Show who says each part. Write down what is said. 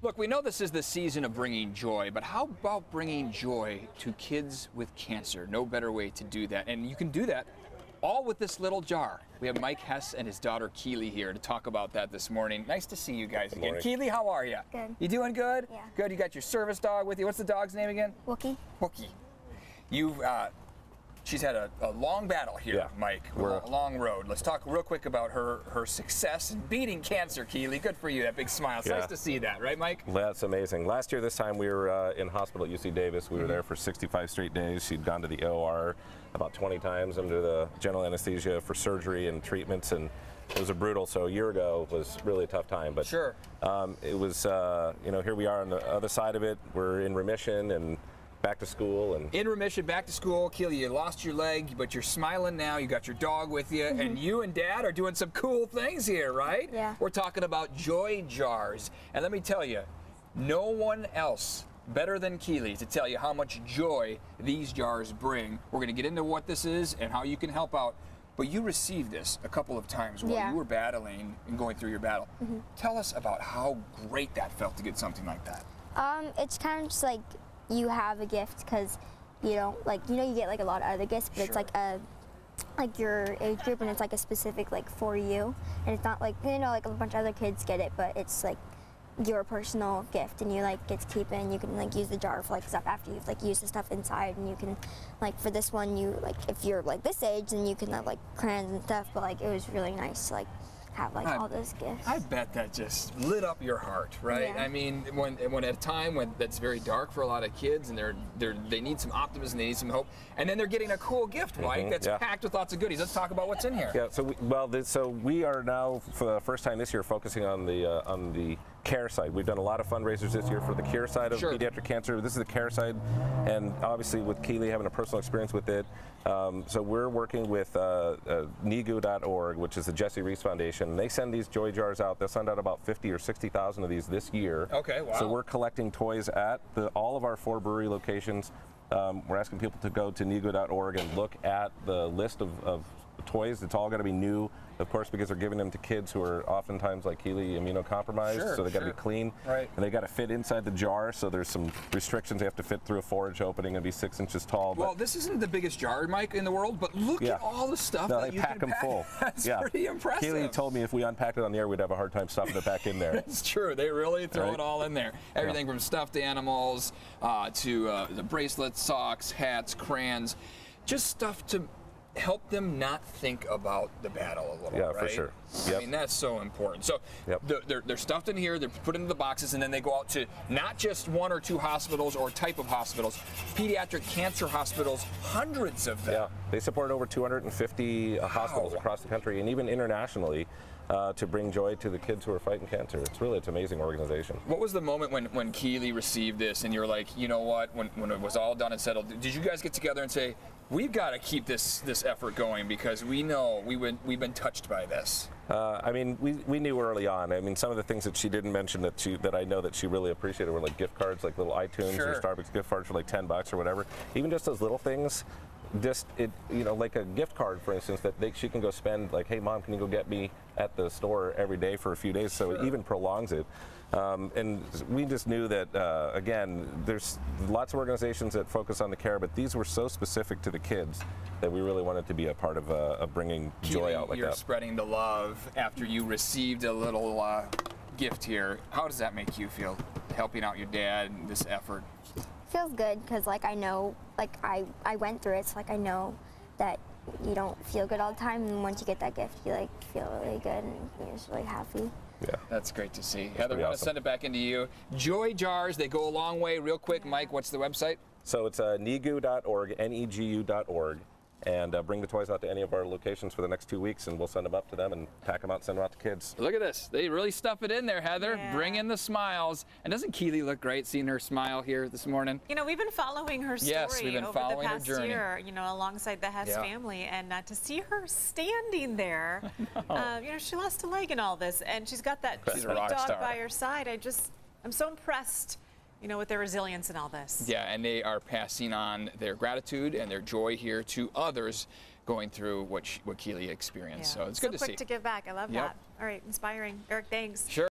Speaker 1: Look, we know this is the season of bringing joy, but how about bringing joy to kids with cancer? No better way to do that. And you can do that all with this little jar. We have Mike Hess and his daughter Keely here to talk about that this morning. Nice to see you guys again. Keely, how are you?
Speaker 2: Good.
Speaker 1: You doing good?
Speaker 2: Yeah.
Speaker 1: Good. You got your service dog with you. What's the dog's name again?
Speaker 2: Wookie.
Speaker 1: Wookie. You've she's had a long battle here, Mike. A long road. Let's talk real quick about her success in beating cancer, Keely. Good for you, that big smile. It's nice to see that, right, Mike?
Speaker 3: That's amazing. Last year this time we were in hospital at UC Davis. We were there for 65 straight days. She'd gone to the OR about 20 times under the general anesthesia for surgery and treatments, and it was a brutal, so a year ago was really a tough time. But
Speaker 1: sure.
Speaker 3: It was, here we are on the other side of it. We're in remission and back to school. And
Speaker 1: in remission, back to school. Keely, you lost your leg, but you're smiling now. You got your dog with you, and you and Dad are doing some cool things here, right?
Speaker 2: Yeah.
Speaker 1: We're talking about joy jars, and let me tell you, no one else better than Keely to tell you how much joy these jars bring. We're going to get into what this is and how you can help out. But you received this a couple of times while you were battling and going through your battle. Tell us about how great that felt to get something like that.
Speaker 2: It's kind of just like you have a gift because you don't you get like a lot of other gifts, but it's like your age group, and it's like a specific like for you, and it's not like like a bunch of other kids get it, but it's like your personal gift, and you like get to keep it, and you can like use the jar for like stuff after you've like used the stuff inside, and you can like for this one you like if you're like this age then you can have like crayons and stuff, but like it was really nice to like have like all those gifts.
Speaker 1: I bet that just lit up your heart, right?
Speaker 2: Yeah.
Speaker 1: I mean, when at a time when that's very dark for a lot of kids, and they need some optimism, they need some hope, and then they're getting a cool gift, Mike, that's packed with lots of goodies. Let's talk about what's in here.
Speaker 3: Yeah. So we are now for the first time this year focusing on the care side. We've done a lot of fundraisers this year for the cure side of pediatric cancer. This is the care side, and obviously with Keely having a personal experience with it, so we're working with NIGU.org, which is the Jesse Reese Foundation. And they send these joy jars out. They'll send out about 50 or 60,000 of these this year.
Speaker 1: Okay, wow.
Speaker 3: So we're collecting toys at all of our 4 brewery locations. We're asking people to go to NIGU.org and look at the list of toys. It's all got to be new, of course, because they're giving them to kids who are oftentimes, like Keely, immunocompromised. So they got to be clean, and they got to fit inside the jar. So there's some restrictions. They have to fit through a forage opening and be 6 inches tall.
Speaker 1: Well, this isn't the biggest jar, Mike, in the world, but look at all the stuff that you
Speaker 3: pack
Speaker 1: can
Speaker 3: them full.
Speaker 1: That's pretty impressive.
Speaker 3: Keely told me if we unpacked it on the air, we'd have a hard time stuffing it back in there.
Speaker 1: It's true. They really throw it all in there. Everything from stuffed animals to the bracelets, socks, hats, crayons, just stuff to help them not think about the battle a little, right?
Speaker 3: For sure.
Speaker 1: I mean, that's so important. So they're stuffed in here, they're put into the boxes, and then they go out to not just 1 or 2 hospitals or type of hospitals, pediatric cancer hospitals, hundreds of them.
Speaker 3: Yeah, they support over 250 hospitals across the country and even internationally to bring joy to the kids who are fighting cancer. It's an amazing organization.
Speaker 1: What was the moment when Keely received this and you're like, you know what, when it was all done and settled, did you guys get together and say, we've got to keep this effort going because we know we've been touched by this?
Speaker 3: I mean, we knew early on. I mean, some of the things that she didn't mention that I know that she really appreciated were like gift cards, like little iTunes or Starbucks gift cards for like $10 or whatever. Even just those little things, like a gift card, for instance, that she can go spend. Like, hey, Mom, can you go get me at the store every day for a few days? So it even prolongs it. And we just knew that, again, there's lots of organizations that focus on the care, but these were so specific to the kids that we really wanted to be a part of bringing joy out like that.
Speaker 1: You're spreading the love after you received a little gift here. How does that make you feel, helping out your dad in this effort?
Speaker 2: Feels good because like I know, like I went through it, so like I know that you don't feel good all the time, and once you get that gift, you like feel really good and you're just really happy.
Speaker 1: Yeah, that's great to see. Heather, I want to send it back into you. Joy jars, they go a long way. Real quick, Mike, what's the website?
Speaker 3: So it's NIGU.org, NEGU.org. And bring the toys out to any of our locations for the next 2 weeks, and we'll send them up to them and pack them out and send them out to kids.
Speaker 1: Look at this. They really stuff it in there, Heather. Yeah. Bring in the smiles. And doesn't Keely look great seeing her smile here this morning?
Speaker 4: You know, we've been following her story over the past year, alongside the Hess family. And to see her standing there, she lost a leg in all this, and she's got that sweet dog by her side. I'm so impressed with their resilience and all this.
Speaker 1: Yeah, and they are passing on their gratitude and their joy here to others going through what Keely experienced. So it's good to see.
Speaker 4: So quick to give back. I love that. All right, inspiring. Eric, thanks.
Speaker 1: Sure.